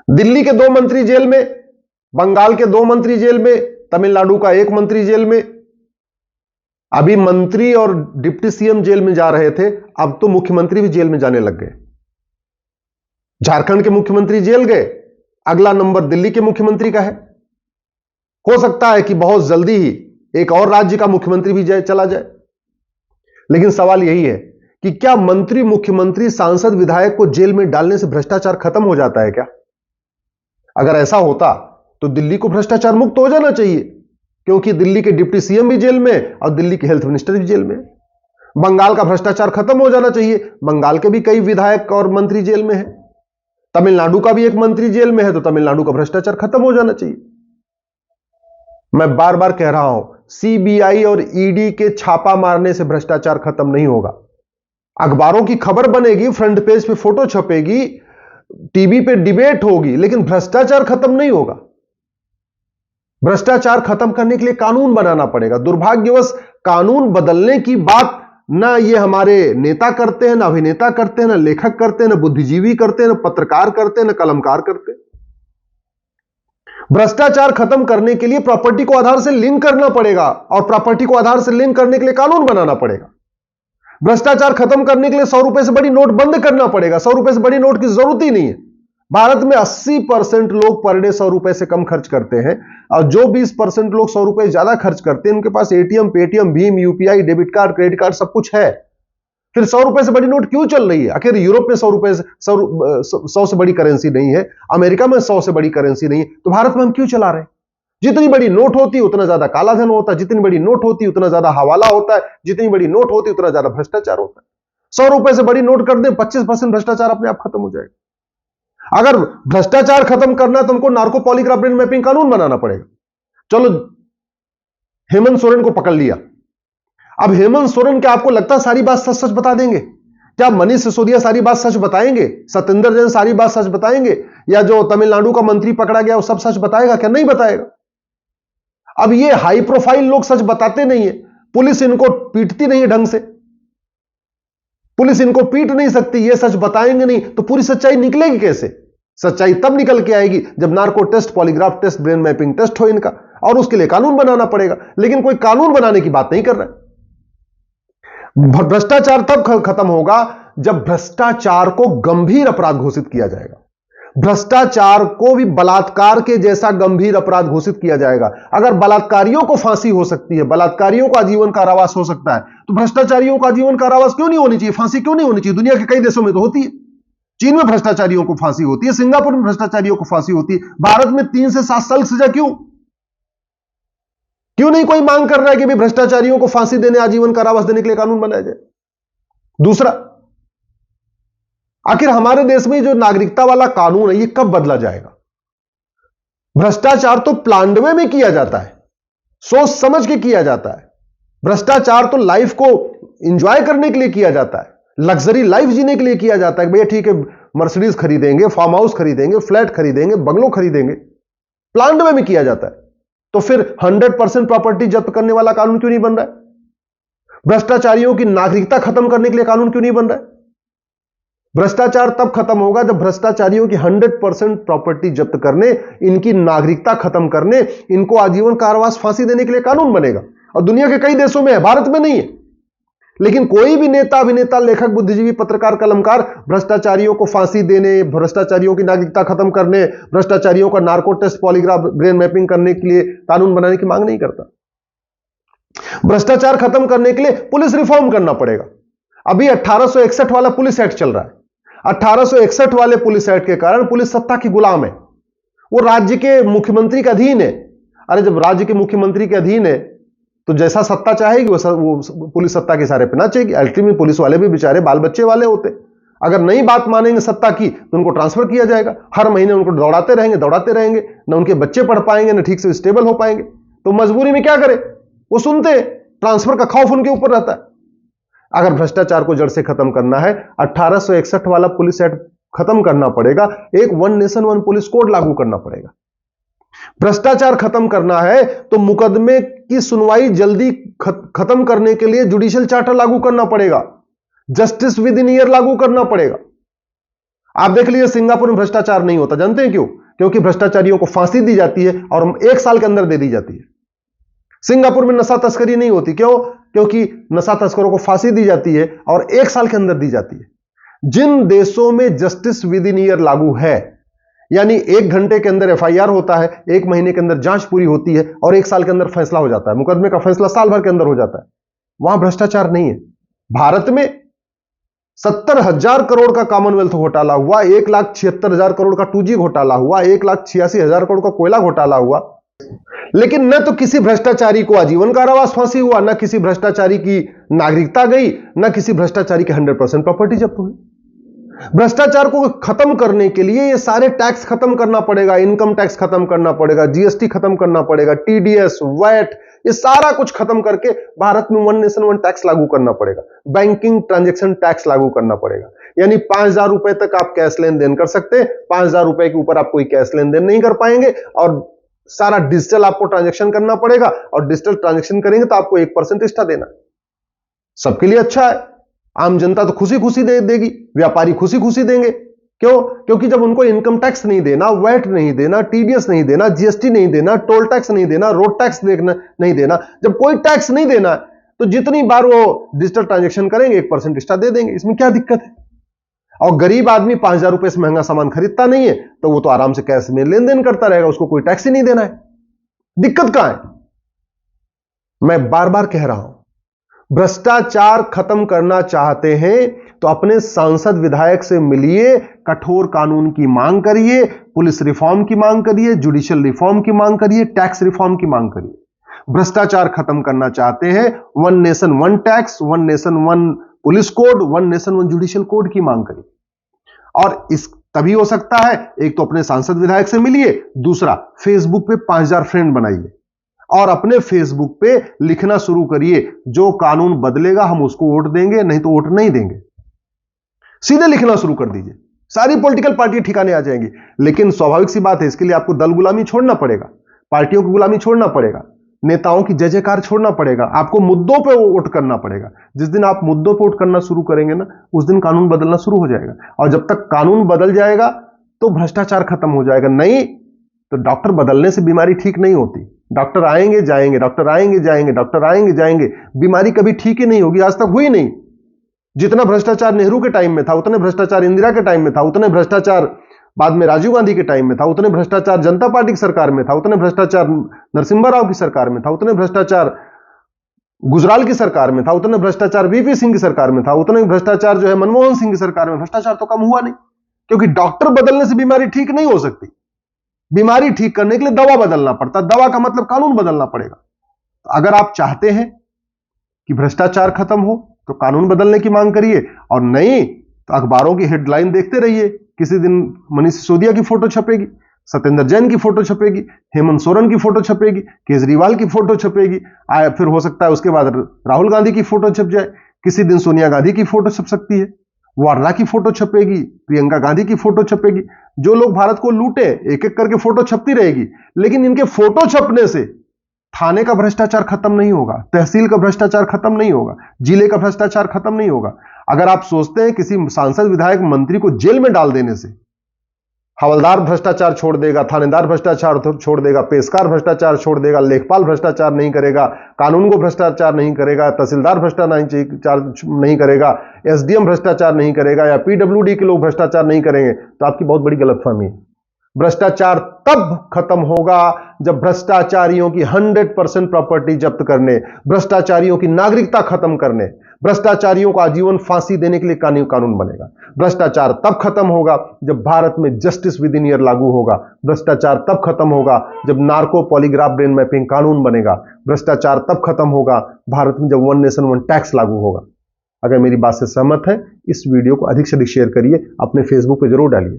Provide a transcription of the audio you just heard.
दिल्ली के 2 मंत्री जेल में, बंगाल के 2 मंत्री जेल में, तमिलनाडु का 1 मंत्री जेल में। अभी मंत्री और डिप्टी सीएम जेल में जा रहे थे, अब तो मुख्यमंत्री भी जेल में जाने लग गए। झारखंड के मुख्यमंत्री जेल गए, अगला नंबर दिल्ली के मुख्यमंत्री का है। हो सकता है कि बहुत जल्दी ही एक और राज्य का मुख्यमंत्री भी चला जाए। लेकिन सवाल यही है कि क्या मंत्री, मुख्यमंत्री, सांसद, विधायक को जेल में डालने से भ्रष्टाचार खत्म हो जाता है क्या? अगर ऐसा होता तो दिल्ली को भ्रष्टाचार मुक्त हो जाना चाहिए, क्योंकि दिल्ली के डिप्टी सीएम भी जेल में और दिल्ली के हेल्थ मिनिस्टर भी जेल में। बंगाल का भ्रष्टाचार खत्म हो जाना चाहिए, बंगाल के भी कई विधायक और मंत्री जेल में है। तमिलनाडु का भी 1 मंत्री जेल में है, तो तमिलनाडु का भ्रष्टाचार खत्म हो जाना चाहिए। मैं बार बार कह रहा हूं, सीबीआई और ईडी के छापा मारने से भ्रष्टाचार खत्म नहीं होगा। अखबारों की खबर बनेगी, फ्रंट पेज पे फोटो छपेगी, टीवी पे डिबेट होगी, लेकिन भ्रष्टाचार खत्म नहीं होगा। भ्रष्टाचार खत्म करने के लिए कानून बनाना पड़ेगा। दुर्भाग्यवश कानून बदलने की बात ना ये हमारे नेता करते हैं, ना अभिनेता करते हैं, ना लेखक करते हैं, ना बुद्धिजीवी करते हैं, ना पत्रकार करते हैं, ना कलमकार करते हैं। भ्रष्टाचार खत्म करने के लिए प्रॉपर्टी को आधार से लिंक करना पड़ेगा, और प्रॉपर्टी को आधार से लिंक करने के लिए कानून बनाना पड़ेगा। भ्रष्टाचार खत्म करने के लिए 100 रुपए से बड़ी नोट बंद करना पड़ेगा। 100 रुपए से बड़ी नोट की जरूरत ही नहीं है। भारत में 80% लोग पर डे 100 रुपए से कम खर्च करते हैं, और जो 20% लोग 100 रुपए ज्यादा खर्च करते हैं, उनके पास एटीएम, पेटीएम, भीम, UPI, debit card, credit card सब कुछ है। फिर 100 रुपए से बड़ी नोट क्यों चल रही है? आखिर यूरोप में 100 रुपए से 100 से बड़ी करेंसी नहीं है, अमेरिका में 100 से बड़ी करेंसी नहीं है, तो भारत में हम क्यों चला रहे हैं? जितनी बड़ी नोट होती है उतना ज्यादा कालाधन होता है, जितनी बड़ी नोट होती है उतना ज्यादा हवाला होता है, जितनी बड़ी नोट होती है उतना ज्यादा भ्रष्टाचार होता है। 100 रुपए से बड़ी नोट कर दें, 25% भ्रष्टाचार अपने आप खत्म हो जाएगा। अगर भ्रष्टाचार खत्म करना है तो हमको नार्को पॉलीग्राफ ब्रेन मैपिंग कानून बनाना पड़ेगा। चलो, हेमंत सोरेन को पकड़ लिया, अब हेमंत सोरेन क्या आपको लगता है सारी बात सच सच बता देंगे? क्या मनीष सिसोदिया सारी बात सच बताएंगे? सत्येंद्र जैन सारी बात सच बताएंगे? या जो तमिलनाडु का मंत्री पकड़ा गया वो सब सच बताएगा? क्या नहीं बताएगा? अब ये हाई प्रोफाइल लोग सच बताते नहीं है, पुलिस इनको पीटती नहीं है ढंग से, पुलिस इनको पीट नहीं सकती, ये सच बताएंगे नहीं तो पूरी सच्चाई निकलेगी कैसे? सच्चाई तब निकल के आएगी जब narco test, polygraph test, brain mapping test हो इनका, और उसके लिए कानून बनाना पड़ेगा। लेकिन कोई कानून बनाने की बात नहीं कर रहा है। भ्रष्टाचार तब खत्म होगा जब भ्रष्टाचार को गंभीर अपराध घोषित किया जाएगा। भ्रष्टाचार को भी बलात्कार के जैसा गंभीर अपराध घोषित किया जाएगा। अगर बलात्कारियों को फांसी हो सकती है, बलात्कारियों को आजीवन कारावास हो सकता है, तो भ्रष्टाचारियों को आजीवन कारावास क्यों नहीं होनी चाहिए? फांसी क्यों नहीं होनी चाहिए? दुनिया के कई देशों में तो होती है। चीन में भ्रष्टाचारियों को फांसी होती है, सिंगापुर में भ्रष्टाचारियों को फांसी होती है। भारत में 3 से 7 साल सजा क्यों नहीं कोई मांग कर रहा है कि भाई भ्रष्टाचारियों को फांसी देने, आजीवन कारावास देने के लिए कानून बनाया जाए? दूसरा, आखिर हमारे देश में जो नागरिकता वाला कानून है ये कब बदला जाएगा? भ्रष्टाचार तो प्लांडवे में किया जाता है, सोच समझ के किया जाता है। भ्रष्टाचार तो लाइफ को एंजॉय करने के लिए किया जाता है, लग्जरी लाइफ जीने के लिए किया जाता है। भैया ठीक है, मर्सिडीज खरीदेंगे, फार्म हाउस खरीदेंगे, फ्लैट खरीदेंगे, बंगलो खरीदेंगे, प्लांडवे में किया जाता है। तो फिर 100% प्रॉपर्टी जब्त करने वाला कानून क्यों नहीं बन रहा है? भ्रष्टाचारियों की नागरिकता खत्म करने के लिए कानून क्यों नहीं बन रहा है? भ्रष्टाचार तब खत्म होगा जब भ्रष्टाचारियों की 100% प्रॉपर्टी जब्त करने, इनकी नागरिकता खत्म करने, इनको आजीवन कारावास, फांसी देने के लिए कानून बनेगा। और दुनिया के कई देशों में है, भारत में नहीं है। लेकिन कोई भी नेता, अभिनेता, लेखक, बुद्धिजीवी, पत्रकार, कलमकार भ्रष्टाचारियों को फांसी देने, भ्रष्टाचारियों की नागरिकता खत्म करने, भ्रष्टाचारियों का narco test, polygraph, brain mapping करने के लिए कानून बनाने की मांग नहीं करता। भ्रष्टाचार खत्म करने के लिए पुलिस रिफॉर्म करना पड़ेगा। अभी 1861 वाला पुलिस एक्ट चल रहा है। 1861 वाले पुलिस एक्ट के कारण पुलिस सत्ता की गुलाम है, वो राज्य के मुख्यमंत्री के अधीन है। अरे जब राज्य के मुख्यमंत्री के अधीन है तो जैसा सत्ता चाहेगी वो पुलिस सत्ता के इशारे पे नाचेगी। अल्टीमेटली पुलिस वाले भी बेचारे बाल बच्चे वाले होते, अगर नहीं बात मानेंगे सत्ता की तो उनको ट्रांसफर किया जाएगा। हर महीने उनको दौड़ाते रहेंगे, ना उनके बच्चे पढ़ पाएंगे, ना ठीक से स्टेबल हो पाएंगे। तो मजबूरी में क्या करे, वो सुनते, ट्रांसफर का खौफ उनके ऊपर रहता है। अगर भ्रष्टाचार को जड़ से खत्म करना है, 1861 वाला पुलिस एक्ट खत्म करना पड़ेगा, एक 1 नेशन 1 पुलिस कोड लागू करना पड़ेगा। भ्रष्टाचार खत्म करना है तो मुकदमे की सुनवाई जल्दी खत्म करने के लिए जुडिशियल चार्टर लागू करना पड़ेगा, जस्टिस विद इन ईयर लागू करना पड़ेगा। आप देख लीजिए सिंगापुर में भ्रष्टाचार नहीं होता। जानते हैं क्यों? क्योंकि भ्रष्टाचारियों को फांसी दी जाती है और 1 साल के अंदर दे दी जाती है। सिंगापुर में नशा तस्करी नहीं होती। क्यों? क्योंकि नशा तस्करों को फांसी दी जाती है और 1 साल के अंदर दी जाती है। जिन देशों में जस्टिस विद इन ईयर लागू है, यानी 1 घंटे के अंदर एफआईआर होता है, 1 महीने के अंदर जांच पूरी होती है और 1 साल के अंदर फैसला हो जाता है, मुकदमे का फैसला साल भर के अंदर हो जाता है, वहां भ्रष्टाचार नहीं है। भारत में 70,000 करोड़ का कॉमनवेल्थ घोटाला हुआ, 1,76,000 करोड़ का 2G घोटाला हुआ, 1,86,000 करोड़ का कोयला घोटाला हुआ, लेकिन न तो किसी भ्रष्टाचारी को आजीवन कारावास फांसी हुआ, न किसी भ्रष्टाचारी की नागरिकता गई, न किसी भ्रष्टाचारी की 100% प्रॉपर्टी जब्त हुई। भ्रष्टाचार को खत्म करने के लिए ये सारे टैक्स खत्म करना पड़ेगा, इनकम टैक्स खत्म करना पड़ेगा, जीएसटी खत्म करना पड़ेगा, टीडीएस, वैट, ये सारा कुछ खत्म करके भारत में 1 नेशन 1 टैक्स लागू करना पड़ेगा। बैंकिंग ट्रांजैक्शन टैक्स लागू करना पड़ेगा, यानी 5,000 रुपए तक आप कैश लेन देन कर सकते हैं, 5,000 रुपए के ऊपर आप कोई कैश लेन देन नहीं कर पाएंगे और सारा डिजिटल आपको ट्रांजैक्शन करना पड़ेगा और डिजिटल ट्रांजैक्शन करेंगे तो आपको 1% एक्स्ट्रा देना। सबके लिए अच्छा है। आम जनता तो खुशी खुशी दे देगी, व्यापारी खुशी खुशी देंगे। क्यों? क्योंकि जब उनको इनकम टैक्स नहीं देना, वैट नहीं देना, टीडीएस नहीं देना, जीएसटी नहीं देना, टोल टैक्स नहीं देना, रोड टैक्स नहीं देना, जब कोई टैक्स नहीं देना तो जितनी बार वो डिजिटल ट्रांजैक्शन करेंगे 1% एक्स्ट्रा दे देंगे। इसमें क्या दिक्कत है? और गरीब आदमी 5,000 रुपए से महंगा सामान खरीदता नहीं है तो वो तो आराम से कैश में लेन देन करता रहेगा, उसको कोई टैक्स ही नहीं देना है। दिक्कत कहां है? मैं बार बार कह रहा हूं, भ्रष्टाचार खत्म करना चाहते हैं तो अपने सांसद विधायक से मिलिए, कठोर कानून की मांग करिए, पुलिस रिफॉर्म की मांग करिए, जुडिशियल रिफॉर्म की मांग करिए, टैक्स रिफॉर्म की मांग करिए। भ्रष्टाचार खत्म करना चाहते हैं, 1 nation 1 tax, 1 nation 1 police code, 1 nation 1 judicial code की मांग करिए। और इस तभी हो सकता है, एक तो अपने सांसद विधायक से मिलिए, दूसरा फेसबुक पे 5,000 फ्रेंड बनाइए और अपने फेसबुक पे लिखना शुरू करिए, जो कानून बदलेगा हम उसको वोट देंगे, नहीं तो वोट नहीं देंगे। सीधे लिखना शुरू कर दीजिए, सारी पॉलिटिकल पार्टी ठिकाने आ जाएंगी। लेकिन स्वाभाविक सी बात है, इसके लिए आपको दल गुलामी छोड़ना पड़ेगा, पार्टियों की गुलामी छोड़ना पड़ेगा, नेताओं की जय जयकार छोड़ना पड़ेगा, आपको मुद्दों पे वोट करना पड़ेगा। जिस दिन आप मुद्दों पे वोट करना शुरू करेंगे ना, उस दिन कानून बदलना शुरू हो जाएगा। और जब तक कानून बदल जाएगा तो भ्रष्टाचार खत्म हो जाएगा। नहीं तो डॉक्टर बदलने से बीमारी ठीक नहीं होती। डॉक्टर आएंगे जाएंगे, डॉक्टर आएंगे जाएंगे, डॉक्टर आएंगे जाएंगे, बीमारी कभी ठीक ही नहीं होगी, आज तक हुई नहीं। जितना भ्रष्टाचार नेहरू के टाइम में था, उतने भ्रष्टाचार इंदिरा के टाइम में था, उतने भ्रष्टाचार बाद में राजीव गांधी के टाइम में था, उतने भ्रष्टाचार जनता पार्टी की सरकार में था, उतने भ्रष्टाचार नरसिम्हा राव की सरकार में था, उतने भ्रष्टाचार गुजराल की सरकार में था, उतने भ्रष्टाचार वीपी सिंह की सरकार में था, उतने भ्रष्टाचार जो है मनमोहन सिंह की सरकार में। भ्रष्टाचार तो कम हुआ नहीं, क्योंकि डॉक्टर बदलने से बीमारी ठीक नहीं हो सकती। बीमारी ठीक करने के लिए दवा बदलना पड़ता, दवा का मतलब कानून बदलना पड़ेगा। अगर आप चाहते हैं कि भ्रष्टाचार खत्म हो तो कानून बदलने की मांग करिए, और नहीं तो अखबारों की हेडलाइन देखते रहिए। किसी दिन मनीष सिसोदिया की फोटो छपेगी, सत्येंद्र जैन की फोटो छपेगी, हेमंत सोरेन की फोटो छपेगी, केजरीवाल की फोटो छपेगी, फिर हो सकता है उसके बाद राहुल गांधी की फोटो छप जाए, किसी दिन सोनिया गांधी की फोटो छप सकती है, वाड्रा की फोटो छपेगी, प्रियंका गांधी की फोटो छपेगी। जो लोग भारत को लूटे, एक एक करके फोटो छपती रहेगी, लेकिन इनके फोटो छपने से थाने का भ्रष्टाचार खत्म नहीं होगा, तहसील का भ्रष्टाचार खत्म नहीं होगा, जिले का भ्रष्टाचार खत्म नहीं होगा। अगर आप सोचते हैं किसी सांसद विधायक मंत्री को जेल में डाल देने से हवलदार भ्रष्टाचार छोड़ देगा, थानेदार भ्रष्टाचार छोड़ देगा, पेशकार भ्रष्टाचार छोड़ देगा, लेखपाल भ्रष्टाचार नहीं करेगा, कानून को भ्रष्टाचार नहीं करेगा, तहसीलदार भ्रष्टाचार नहीं करेगा, एसडीएम भ्रष्टाचार नहीं करेगा, या पीडब्ल्यूडी के लोग भ्रष्टाचार नहीं करेंगे, तो आपकी बहुत बड़ी गलतफहमी है। भ्रष्टाचार तब खत्म होगा जब भ्रष्टाचारियों की 100% प्रॉपर्टी जब्त करने, भ्रष्टाचारियों की नागरिकता खत्म करने, भ्रष्टाचारियों को आजीवन फांसी देने के लिए कानून बनेगा। भ्रष्टाचार तब खत्म होगा जब भारत में जस्टिस विद इन ईयर लागू होगा। भ्रष्टाचार तब खत्म होगा जब नार्को पॉलीग्राफ ब्रेन मैपिंग कानून बनेगा। भ्रष्टाचार तब खत्म होगा भारत में जब 1 नेशन 1 टैक्स लागू होगा। अगर मेरी बात से सहमत है, इस वीडियो को अधिक से अधिक शेयर करिए, अपने फेसबुक पे जरूर डालिए।